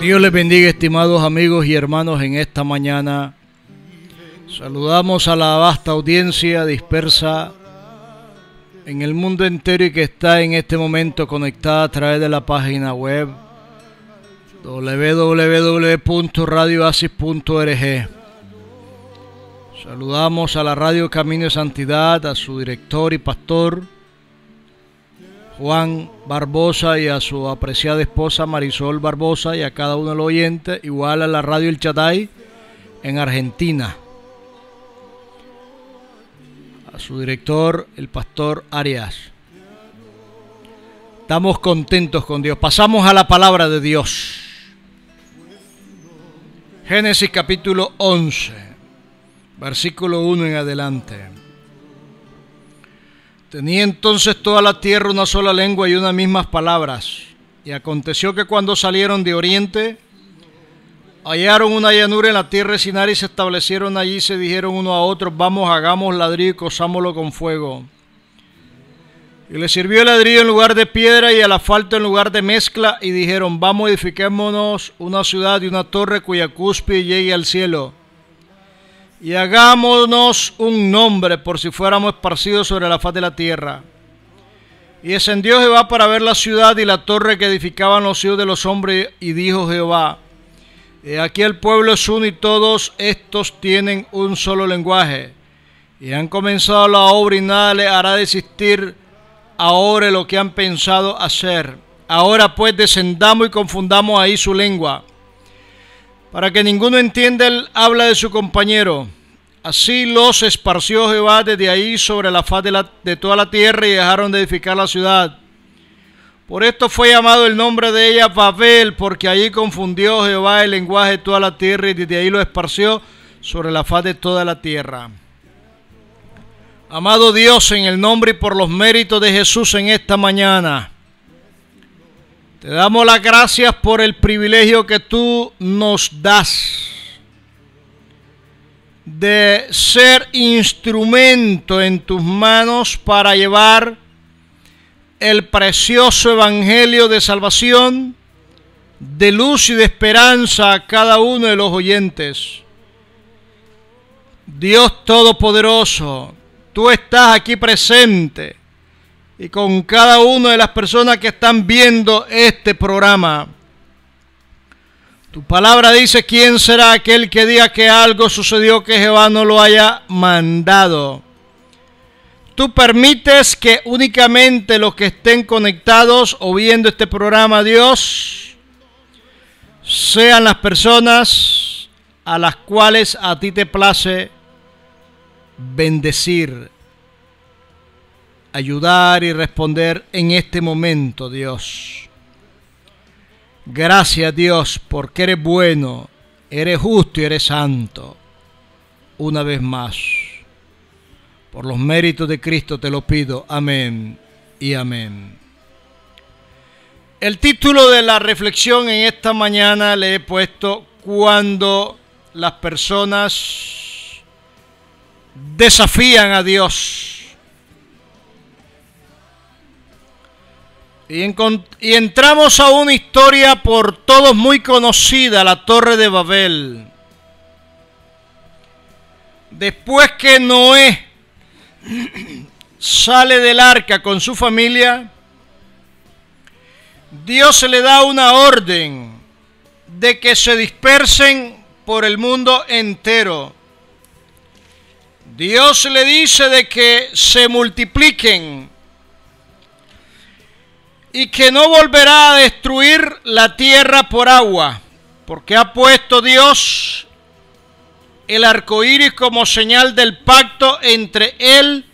Dios les bendiga, estimados amigos y hermanos, en esta mañana. Saludamos a la vasta audiencia dispersa en el mundo entero y que está en este momento conectada a través de la página web www.radioasis.org. Saludamos a la Radio Camino de Santidad, a su director y pastor Juan Barbosa y a su apreciada esposa Marisol Barbosa y a cada uno de los oyentes, igual a la Radio El Chatay en Argentina, a su director el pastor Arias. Estamos contentos con Dios. Pasamos a la palabra de Dios. Génesis capítulo 11, versículo 1 en adelante. Tenía entonces toda la tierra una sola lengua y unas mismas palabras. Y aconteció que cuando salieron de oriente, hallaron una llanura en la tierra de Sinar y se establecieron allí y se dijeron uno a otro: vamos, hagamos ladrillo y cosámoslo con fuego. Y les sirvió el ladrillo en lugar de piedra y el asfalto en lugar de mezcla, y dijeron: vamos, edifiquémonos una ciudad y una torre cuya cúspide llegue al cielo. Y hagámonos un nombre por si fuéramos esparcidos sobre la faz de la tierra. Y descendió Jehová para ver la ciudad y la torre que edificaban los hijos de los hombres. Y dijo Jehová: he aquí el pueblo es uno y todos estos tienen un solo lenguaje. Y han comenzado la obra y nada les hará desistir ahora lo que han pensado hacer. Ahora pues descendamos y confundamos ahí su lengua, para que ninguno entienda el habla de su compañero. Así los esparció Jehová desde ahí sobre la faz de toda la tierra, y dejaron de edificar la ciudad. Por esto fue llamado el nombre de ella Babel, porque allí confundió Jehová el lenguaje de toda la tierra, y desde ahí lo esparció sobre la faz de toda la tierra. Amado Dios, en el nombre y por los méritos de Jesús en esta mañana, te damos las gracias por el privilegio que tú nos das de ser instrumento en tus manos para llevar el precioso evangelio de salvación, de luz y de esperanza a cada uno de los oyentes. Dios Todopoderoso, tú estás aquí presente y con cada una de las personas que están viendo este programa. Tu palabra dice: ¿quién será aquel que diga que algo sucedió que Jehová no lo haya mandado? Tú permites que únicamente los que estén conectados o viendo este programa, Dios, sean las personas a las cuales a ti te place bendecir, ayudar y responder en este momento, Dios. Gracias, Dios, porque eres bueno, eres justo y eres santo. Una vez más, por los méritos de Cristo te lo pido. Amén y amén. El título de la reflexión en esta mañana le he puesto: cuando las personas desafían a Dios. Y entramos a una historia por todos muy conocida, la Torre de Babel. Después que Noé sale del arca con su familia, Dios le da una orden de que se dispersen por el mundo entero. Dios le dice de que se multipliquen y que no volverá a destruir la tierra por agua, porque ha puesto Dios el arco iris como señal del pacto entre él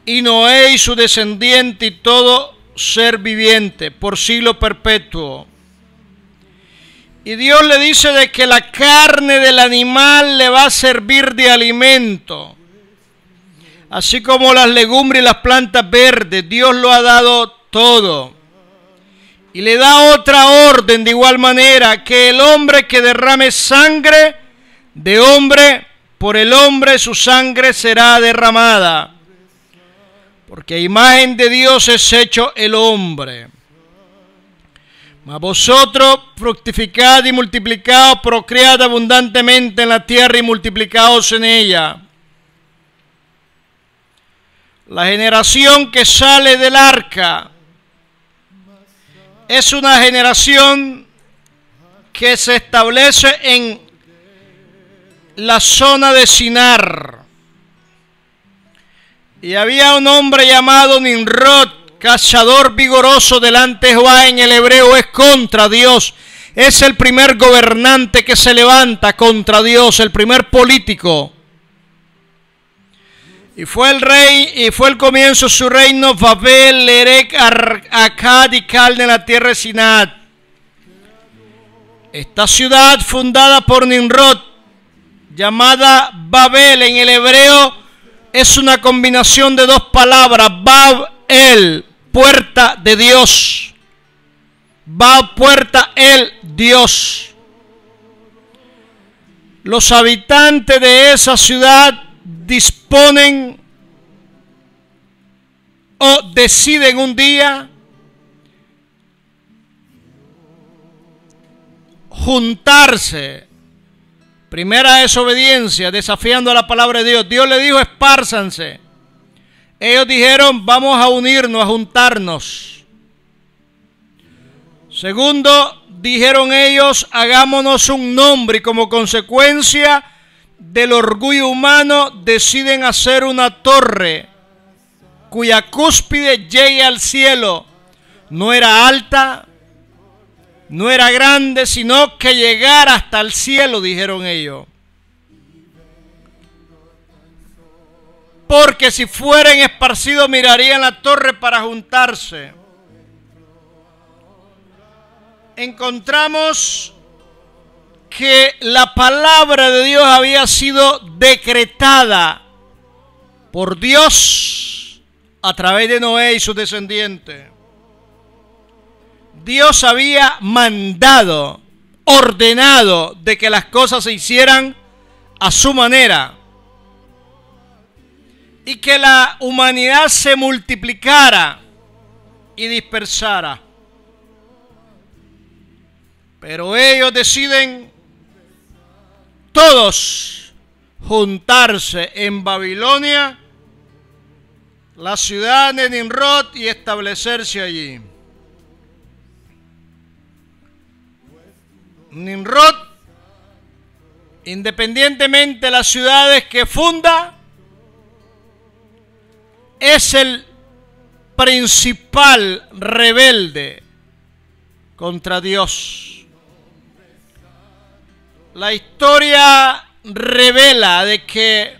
y Noé y su descendiente y todo ser viviente por siglo perpetuo. Y Dios le dice de que la carne del animal le va a servir de alimento, así como las legumbres y las plantas verdes. Dios lo ha dado todo. Y le da otra orden de igual manera: que el hombre que derrame sangre de hombre, por el hombre su sangre será derramada, porque a imagen de Dios es hecho el hombre. Mas vosotros fructificad y multiplicaos, procread abundantemente en la tierra y multiplicaos en ella. La generación que sale del arca es una generación que se establece en la zona de Sinar. Y había un hombre llamado Nimrod, cazador vigoroso delante de Jehová. En el hebreo es contra Dios. Es el primer gobernante que se levanta contra Dios, el primer político. Y fue el rey, y fue el comienzo de su reino, Babel, Erec, Akkad y Calne en la tierra de Sinat. Esta ciudad fundada por Nimrod, llamada Babel en el hebreo, es una combinación de dos palabras, Bab-el, puerta de Dios. Bab, puerta, el, Dios. Los habitantes de esa ciudad disponen o deciden un día juntarse. Primera desobediencia, desafiando a la palabra de Dios. Dios le dijo, espárzanse. Ellos dijeron, vamos a unirnos, a juntarnos. Segundo, dijeron ellos, hagámonos un nombre, y como consecuencia del orgullo humano deciden hacer una torre cuya cúspide llegue al cielo. No era alta, no era grande, sino que llegara hasta el cielo, dijeron ellos. Porque si fueren esparcidos mirarían la torre para juntarse. Encontramos que la palabra de Dios había sido decretada por Dios a través de Noé y sus descendientes. Dios había mandado, ordenado de que las cosas se hicieran a su manera y que la humanidad se multiplicara y dispersara. Pero ellos deciden todos juntarse en Babilonia, la ciudad de Nimrod, y establecerse allí. Nimrod, independientemente de las ciudades que funda, es el principal rebelde contra Dios. La historia revela de que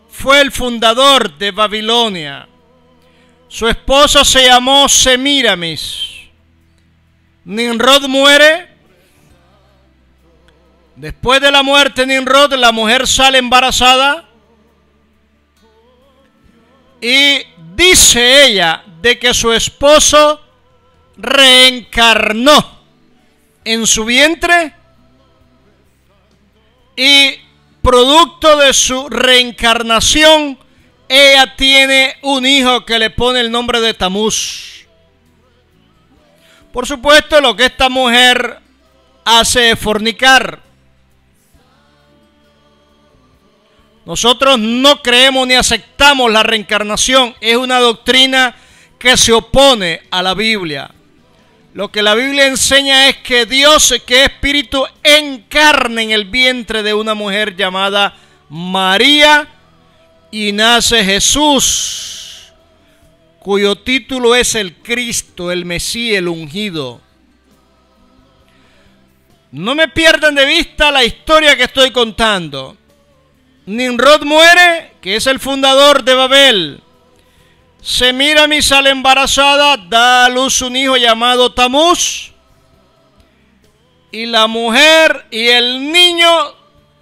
fue el fundador de Babilonia. Su esposa se llamó Semiramis. Nimrod muere. Después de la muerte de Nimrod, la mujer sale embarazada. Y dice ella de que su esposo reencarnó en su vientre. Y producto de su reencarnación, ella tiene un hijo que le pone el nombre de Tamuz. Por supuesto, lo que esta mujer hace es fornicar. Nosotros no creemos ni aceptamos la reencarnación. Es una doctrina que se opone a la Biblia. Lo que la Biblia enseña es que Dios, que es espíritu, encarna en el vientre de una mujer llamada María y nace Jesús, cuyo título es el Cristo, el Mesías, el ungido. No me pierdan de vista la historia que estoy contando. Nimrod muere, que es el fundador de Babel. Semiramis sale embarazada, da a luz un hijo llamado Tamuz. Y la mujer y el niño,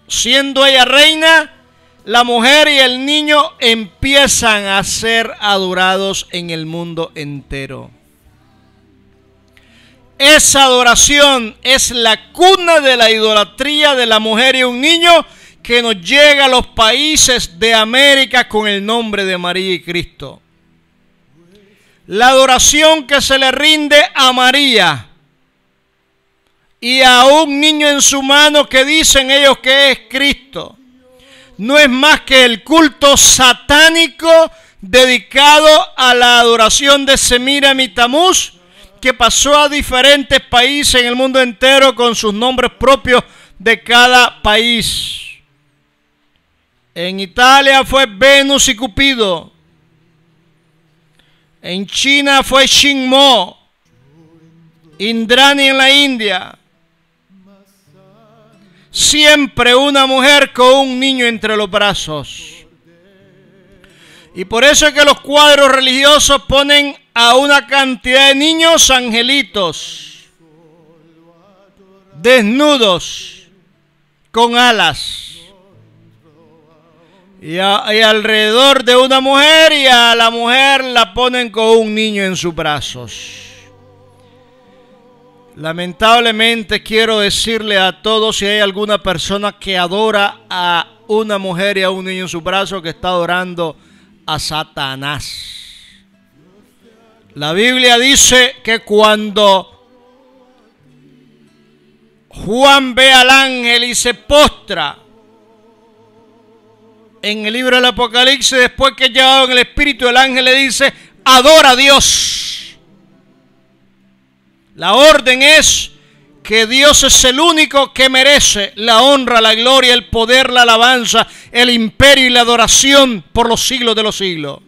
siendo ella reina, la mujer y el niño empiezan a ser adorados en el mundo entero. Esa adoración es la cuna de la idolatría de la mujer y un niño que nos llega a los países de América con el nombre de María y Cristo. La adoración que se le rinde a María y a un niño en su mano que dicen ellos que es Cristo. No es más que el culto satánico dedicado a la adoración de Semiramis y Tamuz, que pasó a diferentes países en el mundo entero con sus nombres propios de cada país. En Italia fue Venus y Cupido. En China fue Shinmo. Indrani en la India. Siempre una mujer con un niño entre los brazos. Y por eso es que los cuadros religiosos ponen a una cantidad de niños angelitos, desnudos, con alas. Y alrededor de una mujer, y a la mujer la ponen con un niño en sus brazos. Lamentablemente quiero decirle a todos, si hay alguna persona que adora a una mujer y a un niño en sus brazos, que está adorando a Satanás. La Biblia dice que cuando Juan ve al ángel y se postra en el libro del Apocalipsis, después que llevado en el Espíritu, el ángel le dice: adora a Dios. La orden es que Dios es el único que merece la honra, la gloria, el poder, la alabanza, el imperio y la adoración por los siglos de los siglos.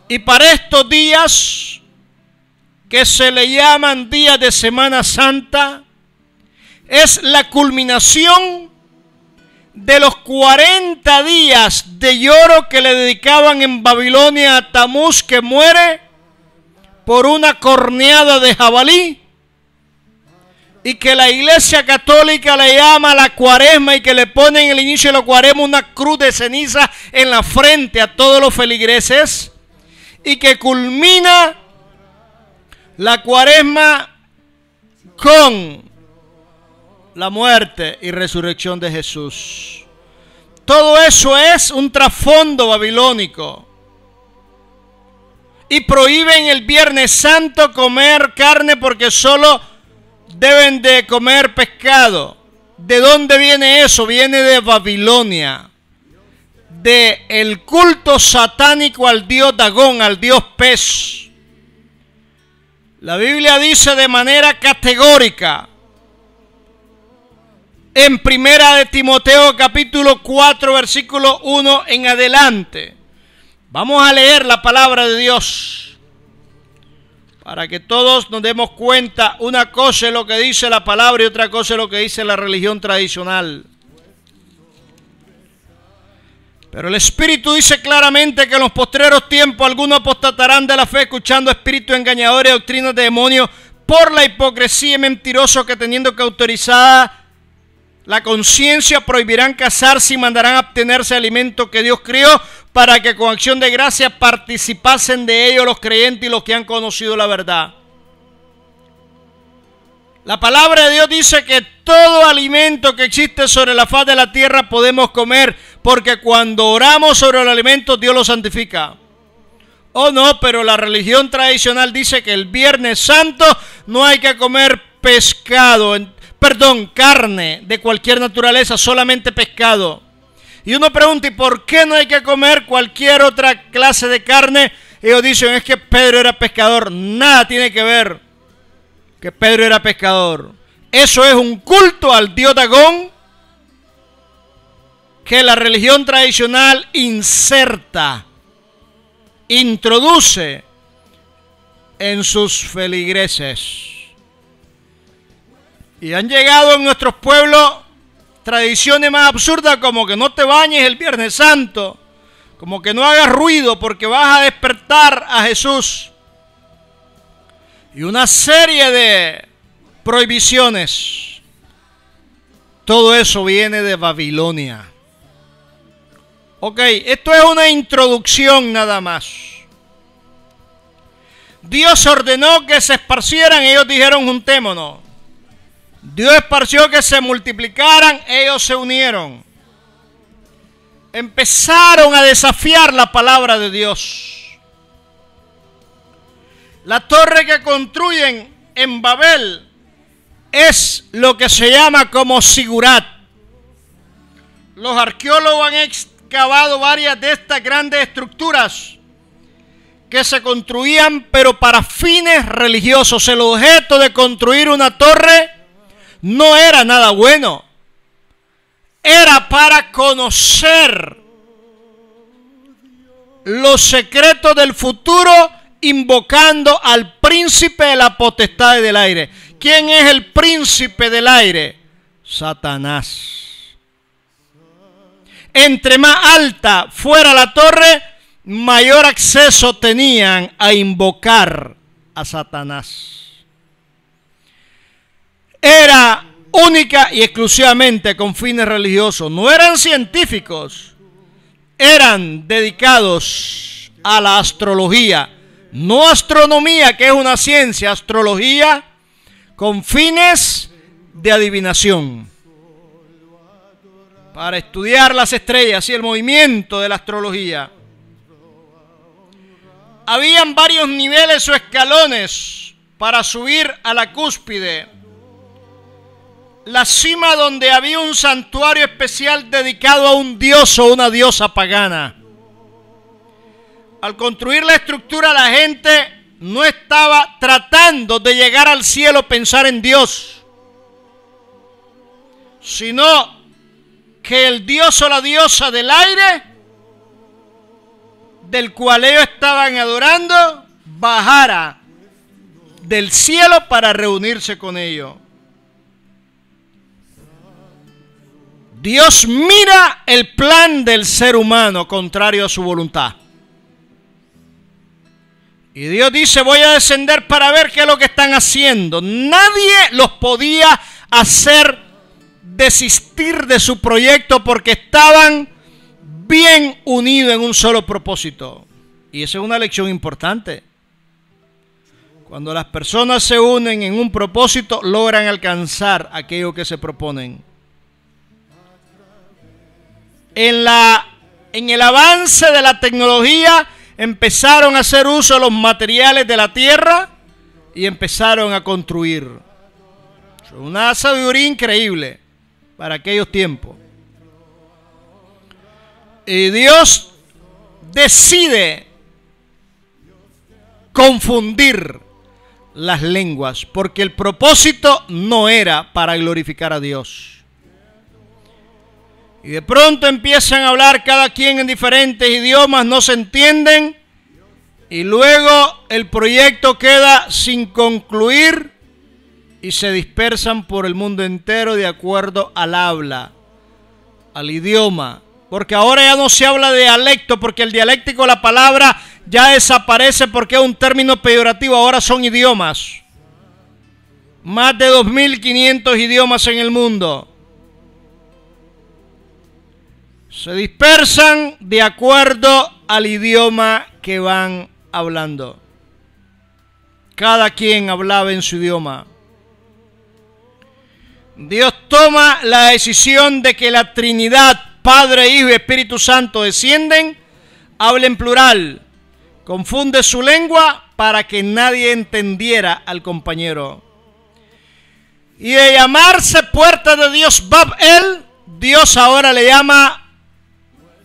Y para estos días, que se le llaman días de Semana Santa, es la culminación de los 40 días de lloro que le dedicaban en Babilonia a Tamuz, que muere por una corneada de jabalí, y que la Iglesia Católica le llama la Cuaresma, y que le ponen en el inicio de la Cuaresma una cruz de ceniza en la frente a todos los feligreses, y que culmina la Cuaresma con la muerte y resurrección de Jesús. Todo eso es un trasfondo babilónico. Y prohíben el Viernes Santo comer carne, porque solo deben de comer pescado. ¿De dónde viene eso? Viene de Babilonia, de el culto satánico al dios Dagón, al dios pez. La Biblia dice de manera categórica en Primera de Timoteo capítulo 4 versículo 1 en adelante. Vamos a leer la palabra de Dios para que todos nos demos cuenta. Una cosa es lo que dice la palabra y otra cosa es lo que dice la religión tradicional. Pero el Espíritu dice claramente que en los postreros tiempos algunos apostatarán de la fe, escuchando espíritus engañadores y doctrinas de demonios, por la hipocresía y mentirosos que, teniendo cauterizada la conciencia, prohibirán casarse y mandarán abstenerse de alimentos que Dios crió, para que con acción de gracia participasen de ello los creyentes y los que han conocido la verdad. La palabra de Dios dice que todo alimento que existe sobre la faz de la tierra podemos comer, porque cuando oramos sobre los alimentos Dios los santifica. Oh no, pero la religión tradicional dice que el Viernes Santo no hay que comer carne de cualquier naturaleza, solamente pescado. Y uno pregunta, ¿y por qué no hay que comer cualquier otra clase de carne? Ellos dicen, es que Pedro era pescador. Nada tiene que ver que Pedro era pescador. Eso es un culto al dios Dagón que la religión tradicional introduce en sus feligreses. Y han llegado en nuestros pueblos tradiciones más absurdas, como que no te bañes el Viernes Santo, como que no hagas ruido porque vas a despertar a Jesús, y una serie de prohibiciones. Todo eso viene de Babilonia. Ok, esto es una introducción nada más. Dios ordenó que se esparcieran, ellos dijeron juntémonos. Dios esparció que se multiplicaran, ellos se unieron. Empezaron a desafiar la palabra de Dios. La torre que construyen en Babel es lo que se llama como zigurat. Los arqueólogos han excavado varias de estas grandes estructuras que se construían pero para fines religiosos. El objeto de construir una torre no era nada bueno. Era para conocer los secretos del futuro, invocando al príncipe de la potestad del aire. ¿Quién es el príncipe del aire? Satanás. Entre más alta fuera la torre, mayor acceso tenían a invocar a Satanás. Era única y exclusivamente con fines religiosos. No eran científicos. Eran dedicados a la astrología. No astronomía, que es una ciencia. Astrología con fines de adivinación. Para estudiar las estrellas y el movimiento de la astrología. Habían varios niveles o escalones para subir a la cúspide. La cima donde había un santuario especial dedicado a un dios o una diosa pagana. Al construir la estructura, la gente no estaba tratando de llegar al cielo, pensar en Dios, sino que el dios o la diosa del aire, del cual ellos estaban adorando, bajara del cielo para reunirse con ellos. Dios mira el plan del ser humano contrario a su voluntad. Y Dios dice: voy a descender para ver qué es lo que están haciendo. Nadie los podía hacer desistir de su proyecto porque estaban bien unidos en un solo propósito. Y esa es una lección importante. Cuando las personas se unen en un propósito, logran alcanzar aquello que se proponen. En el avance de la tecnología, empezaron a hacer uso de los materiales de la tierra y empezaron a construir. Una sabiduría increíble para aquellos tiempos. Y Dios decide confundir las lenguas, porque el propósito no era para glorificar a Dios. Y de pronto empiezan a hablar cada quien en diferentes idiomas, no se entienden, y luego el proyecto queda sin concluir y se dispersan por el mundo entero de acuerdo al habla, al idioma. Porque ahora ya no se habla de dialecto, porque el dialéctico, la palabra ya desaparece porque es un término peyorativo, ahora son idiomas. Más de 2.500 idiomas en el mundo. Se dispersan de acuerdo al idioma que van hablando. Cada quien hablaba en su idioma. Dios toma la decisión de que la Trinidad, Padre, Hijo y Espíritu Santo descienden, habla en plural, confunde su lengua para que nadie entendiera al compañero. Y de llamarse puerta de Dios Bab-el, Dios ahora le llama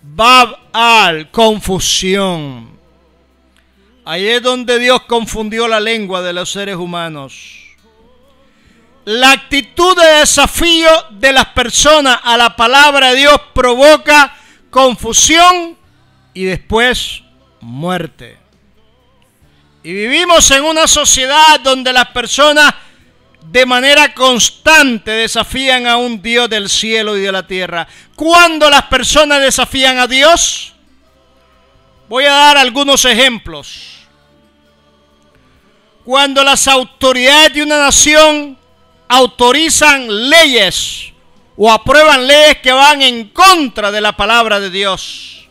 Bab-al, confusión. Ahí es donde Dios confundió la lengua de los seres humanos. La actitud de desafío de las personas a la palabra de Dios provoca confusión y después muerte. Y vivimos en una sociedad donde las personas de manera constante desafían a un Dios del cielo y de la tierra. ¿Cuándo las personas desafían a Dios? Voy a dar algunos ejemplos. Cuando las autoridades de una nación autorizan leyes o aprueban leyes que van en contra de la palabra de Dios.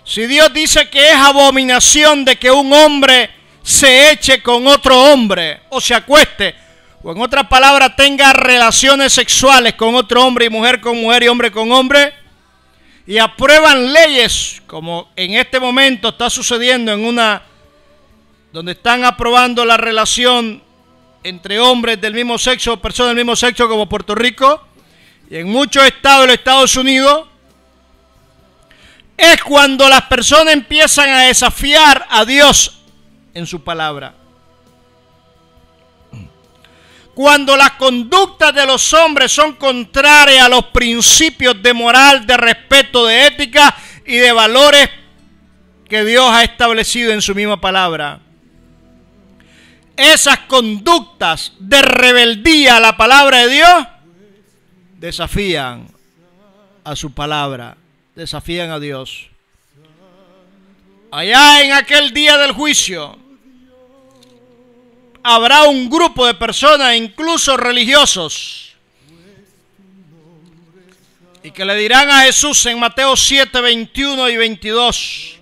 Si Dios dice que es abominación de que un hombre se eche con otro hombre o se acueste, o en otras palabras tenga relaciones sexuales con otro hombre y mujer con mujer y hombre con hombre, y aprueban leyes como en este momento está sucediendo donde están aprobando la relación entre hombres del mismo sexo, personas del mismo sexo como Puerto Rico y en muchos estados de los Estados Unidos, es cuando las personas empiezan a desafiar a Dios en su palabra. Cuando las conductas de los hombres son contrarias a los principios de moral, de respeto, de ética y de valores que Dios ha establecido en su misma palabra. Esas conductas de rebeldía a la palabra de Dios desafían a su palabra, desafían a Dios. Allá en aquel día del juicio habrá un grupo de personas, incluso religiosos, y que le dirán a Jesús en Mateo 7, 21 y 22: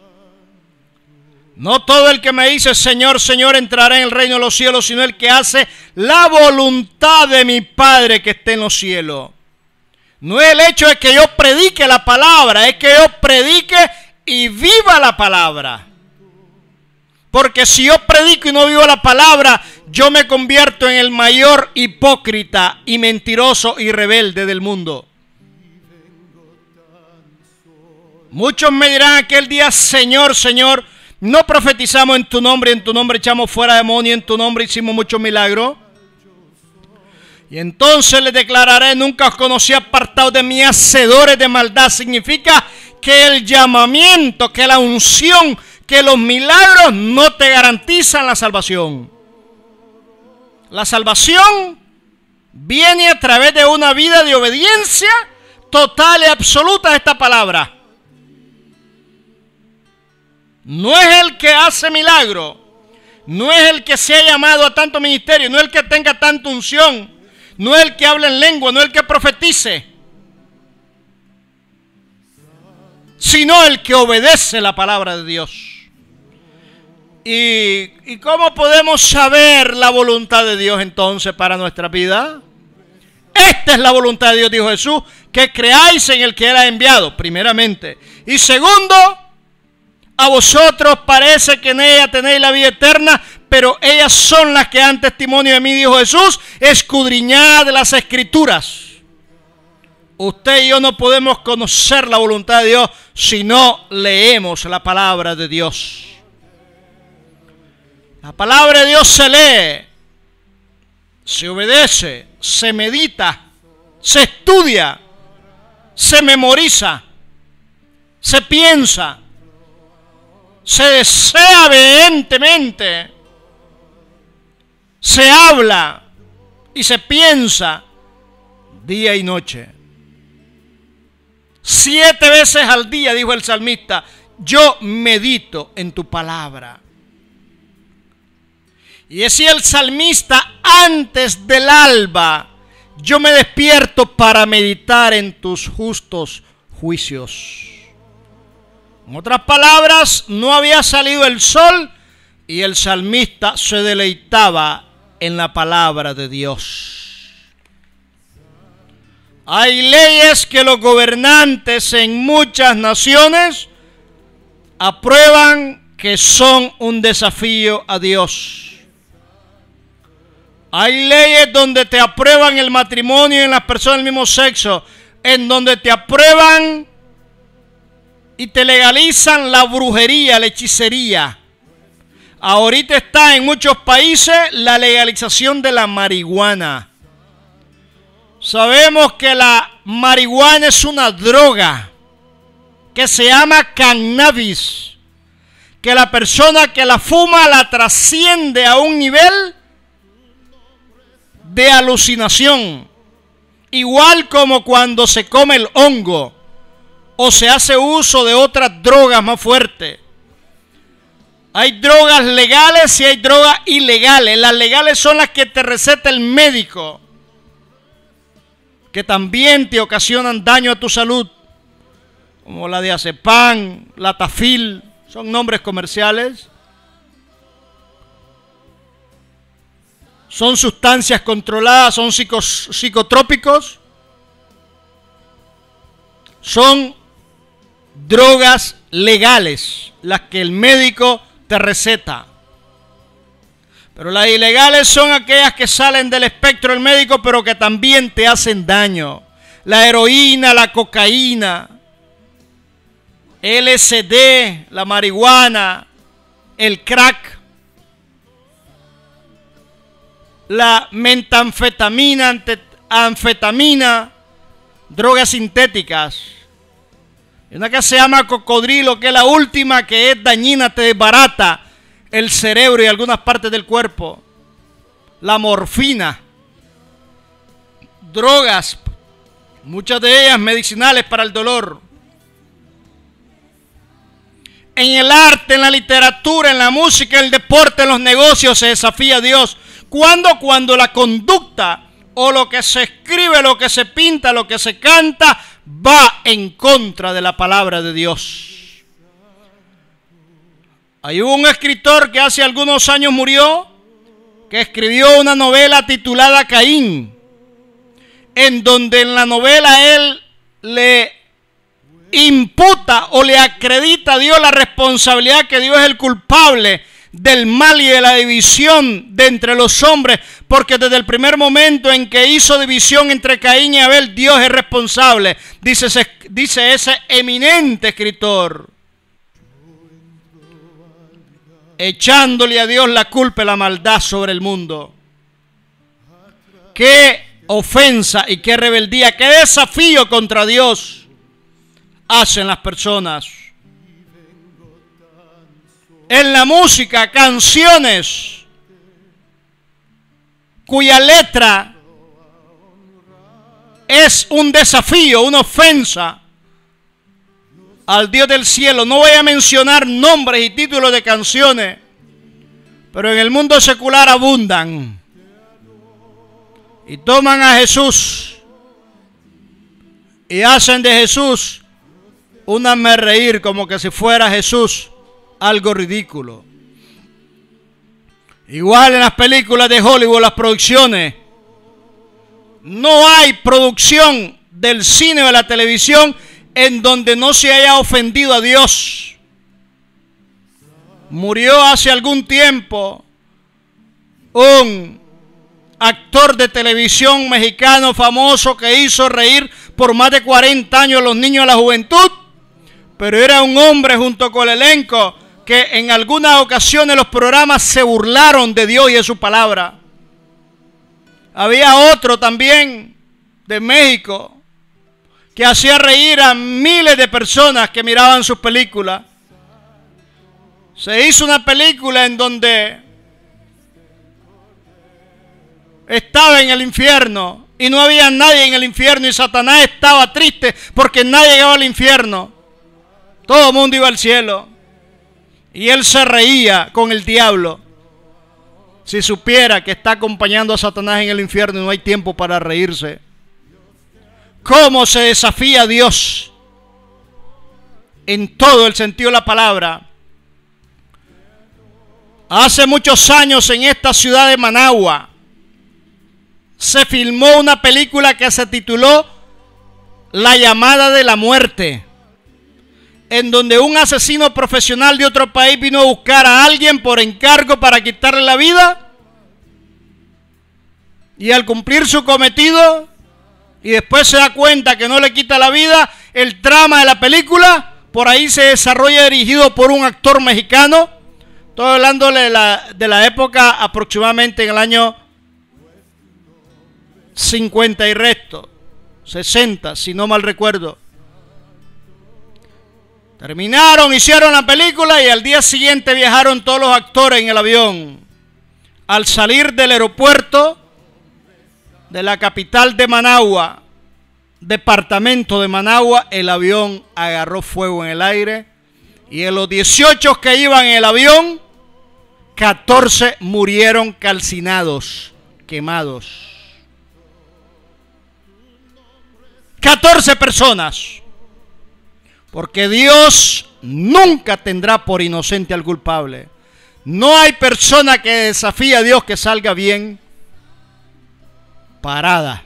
no todo el que me dice Señor, Señor entrará en el reino de los cielos, sino el que hace la voluntad de mi Padre que esté en los cielos. No es el hecho de que yo predique la palabra, es que yo predique y viva la palabra. Porque si yo predico y no vivo la palabra, yo me convierto en el mayor hipócrita y mentiroso y rebelde del mundo. Muchos me dirán aquel día: Señor, Señor, ¿no profetizamos en tu nombre, en tu nombre echamos fuera demonios, en tu nombre hicimos muchos milagros? Y entonces les declararé: nunca os conocí, apartados de mí, hacedores de maldad. Significa que el llamamiento, que la unción, que los milagros no te garantizan la salvación. La salvación viene a través de una vida de obediencia total y absoluta a esta palabra. No es el que hace milagro, no es el que se ha llamado a tanto ministerio, no es el que tenga tanta unción, no es el que habla en lengua, no es el que profetice, sino el que obedece la palabra de Dios. ¿Y cómo podemos saber la voluntad de Dios entonces para nuestra vida? Esta es la voluntad de Dios, dijo Jesús, que creáis en el que Él ha enviado, primeramente. Y segundo, a vosotros parece que en ella tenéis la vida eterna, pero ellas son las que dan testimonio de mí, dijo Jesús. Escudriñad las Escrituras. Usted y yo no podemos conocer la voluntad de Dios si no leemos la palabra de Dios. La palabra de Dios se lee, se obedece, se medita, se estudia, se memoriza, se piensa, se desea vehementemente, se habla y se piensa día y noche. 7 veces al día, dijo el salmista, yo medito en tu palabra. Y decía el salmista: antes del alba yo me despierto para meditar en tus justos juicios. En otras palabras, no había salido el sol y el salmista se deleitaba en la palabra de Dios. Hay leyes que los gobernantes en muchas naciones aprueban que son un desafío a Dios. Hay leyes donde te aprueban el matrimonio en las personas del mismo sexo, en donde te aprueban y te legalizan la brujería, la hechicería. Ahorita está en muchos países la legalización de la marihuana. Sabemos que la marihuana es una droga que se llama cannabis, que la persona que la fuma la trasciende a un nivel de alucinación, igual como cuando se come el hongo o se hace uso de otras drogas más fuertes. Hay drogas legales y hay drogas ilegales. Las legales son las que te receta el médico, que también te ocasionan daño a tu salud, como la diazepam, la tafil, son nombres comerciales. Son sustancias controladas, son psicotrópicos, son drogas legales, las que el médico te receta. Pero las ilegales son aquellas que salen del espectro del médico, pero que también te hacen daño. La heroína, la cocaína, LSD, la marihuana, el crack, la metanfetamina, anfetamina, drogas sintéticas. Y una que se llama cocodrilo, que es la última, que es dañina, te desbarata el cerebro y algunas partes del cuerpo. La morfina, drogas, muchas de ellas medicinales para el dolor. En el arte, en la literatura, en la música, en el deporte, en los negocios se desafía a Dios. ¿Cuándo? Cuando la conducta o lo que se escribe, lo que se pinta, lo que se canta va en contra de la palabra de Dios. Hay un escritor que hace algunos años murió, que escribió una novela titulada Caín, en donde en la novela él le imputa o le acredita a Dios la responsabilidad, que Dios es el culpable del mal y de la división de entre los hombres, porque desde el primer momento en que hizo división entre Caín y Abel, Dios es responsable, dice ese eminente escritor, echándole a Dios la culpa y la maldad sobre el mundo. Qué ofensa y qué rebeldía, qué desafío contra Dios hacen las personas. En la música, canciones cuya letra es un desafío, una ofensa al Dios del cielo. No voy a mencionar nombres y títulos de canciones, pero en el mundo secular abundan. Y toman a Jesús y hacen de Jesús un hazme reír, como que si fuera Jesús algo ridículo. Igual en las películas de Hollywood, las producciones. No hay producción del cine o de la televisión en donde no se haya ofendido a Dios. Murió hace algún tiempo un actor de televisión mexicano famoso que hizo reír por más de 40 años a los niños y a la juventud, pero era un hombre junto con el elenco que en algunas ocasiones los programas se burlaron de Dios y de su palabra. Había otro también de México que hacía reír a miles de personas que miraban sus películas. Se hizo una película en donde estaba en el infierno y no había nadie en el infierno, y Satanás estaba triste porque nadie llegaba al infierno. Todo el mundo iba al cielo. Y él se reía con el diablo. Si supiera que está acompañando a Satanás en el infierno y no hay tiempo para reírse. ¿Cómo se desafía a Dios en todo el sentido de la palabra? Hace muchos años en esta ciudad de Managua se filmó una película que se tituló La llamada de la muerte, en donde un asesino profesional de otro país vino a buscar a alguien por encargo para quitarle la vida, y al cumplir su cometido y después se da cuenta que no le quita la vida, el trama de la película por ahí se desarrolla dirigido por un actor mexicano. Estoy hablándole de la época aproximadamente en el año 50 y resto, 60, si no mal recuerdo. Terminaron, hicieron la película y al día siguiente viajaron todos los actores en el avión. Al salir del aeropuerto de la capital de Managua, departamento de Managua, el avión agarró fuego en el aire y de los 18 que iban en el avión, 14 murieron calcinados, quemados. 14 personas. Porque Dios nunca tendrá por inocente al culpable. No hay persona que desafíe a Dios que salga bien parada.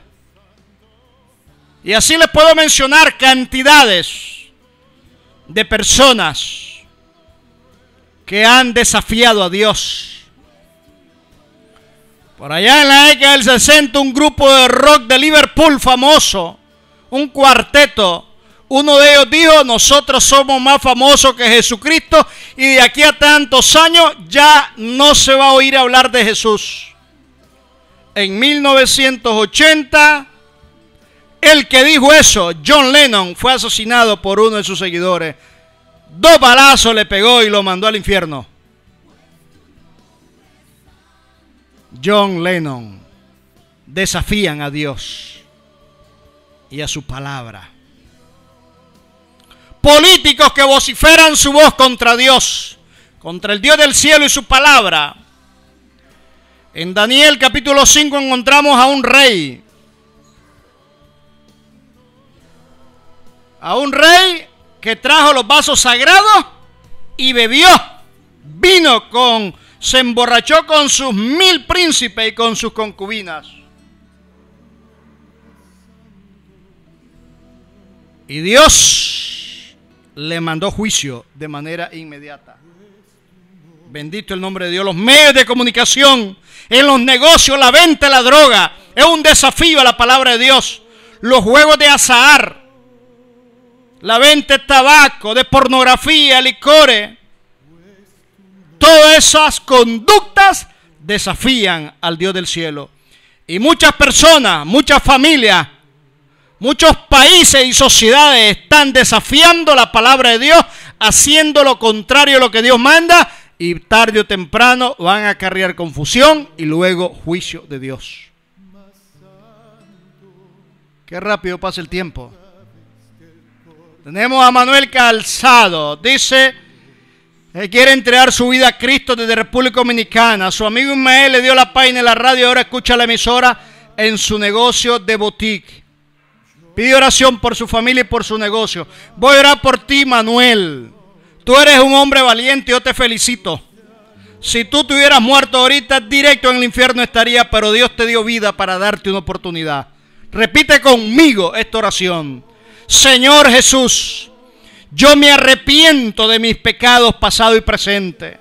Y así les puedo mencionar cantidades de personas que han desafiado a Dios. Por allá en la década del 60, un grupo de rock de Liverpool famoso, un cuarteto, uno de ellos dijo: nosotros somos más famosos que Jesucristo y de aquí a tantos años ya no se va a oír hablar de Jesús. En 1980, el que dijo eso, John Lennon, fue asesinado por uno de sus seguidores. 2 balazos le pegó y lo mandó al infierno. John Lennon. Desafían a Dios y a su palabra. Políticos que vociferan su voz contra Dios, contra el Dios del cielo y su palabra. En Daniel capítulo 5 encontramos a un rey. A un rey que trajo los vasos sagrados y bebió vino se emborrachó con sus 1000 príncipes y con sus concubinas. Y Dios le mandó juicio de manera inmediata. Bendito el nombre de Dios. Los medios de comunicación, en los negocios, la venta de la droga, es un desafío a la palabra de Dios. Los juegos de azar, la venta de tabaco, de pornografía, licores, todas esas conductas desafían al Dios del cielo. Y muchas personas, muchas familias, muchos países y sociedades están desafiando la palabra de Dios, haciendo lo contrario a lo que Dios manda, y tarde o temprano van a acarrear confusión y luego juicio de Dios. Qué rápido pasa el tiempo. Tenemos a Manuel Calzado, dice que quiere entregar su vida a Cristo desde República Dominicana. Su amigo Ismael le dio la página en la radio y ahora escucha la emisora en su negocio de boutique. Pide oración por su familia y por su negocio. Voy a orar por ti, Manuel. Tú eres un hombre valiente, yo te felicito. Si tú te hubieras muerto ahorita, directo en el infierno estaría, pero Dios te dio vida para darte una oportunidad. Repite conmigo esta oración. Señor Jesús, yo me arrepiento de mis pecados pasados y presentes.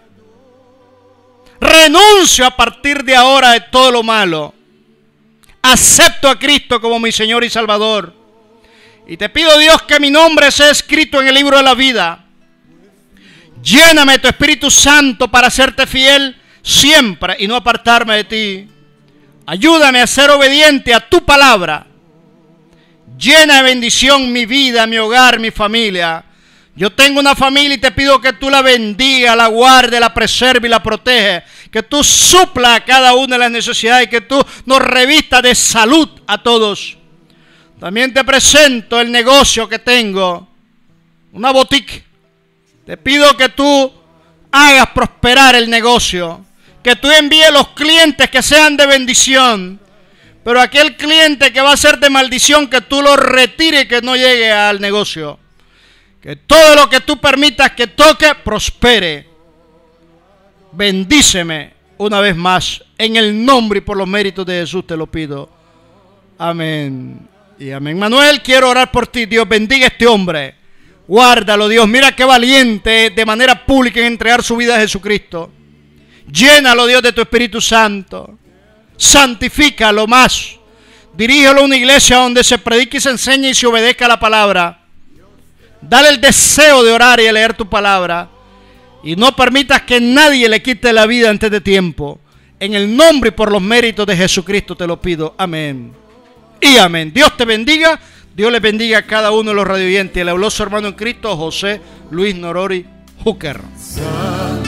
Renuncio a partir de ahora de todo lo malo. Acepto a Cristo como mi Señor y Salvador. Y te pido, Dios, que mi nombre sea escrito en el libro de la vida. Lléname de tu Espíritu Santo para serte fiel siempre y no apartarme de ti. Ayúdame a ser obediente a tu palabra. Llena de bendición mi vida, mi hogar, mi familia. Yo tengo una familia y te pido que tú la bendiga, la guarde, la preserve y la protege. Que tú supla a cada una de las necesidades y que tú nos revistas de salud a todos. También te presento el negocio que tengo, una boutique. Te pido que tú hagas prosperar el negocio, que tú envíes los clientes que sean de bendición, pero aquel cliente que va a ser de maldición, que tú lo retires y que no llegue al negocio. Que todo lo que tú permitas que toque, prospere. Bendíceme una vez más, en el nombre y por los méritos de Jesús te lo pido. Amén y amén. Manuel, quiero orar por ti. Dios bendiga a este hombre. Guárdalo, Dios. Mira qué valiente de manera pública en entregar su vida a Jesucristo. Llénalo, Dios, de tu Espíritu Santo. Santifícalo más. Dirígelo a una iglesia donde se predique y se enseñe y se obedezca la palabra. Dale el deseo de orar y de leer tu palabra. Y no permitas que nadie le quite la vida antes de tiempo. En el nombre y por los méritos de Jesucristo te lo pido. Amén y amén. Dios te bendiga. Dios les bendiga a cada uno de los radioyentes. Le habló su hermano en Cristo, José Luis Norori Hooker. Santo.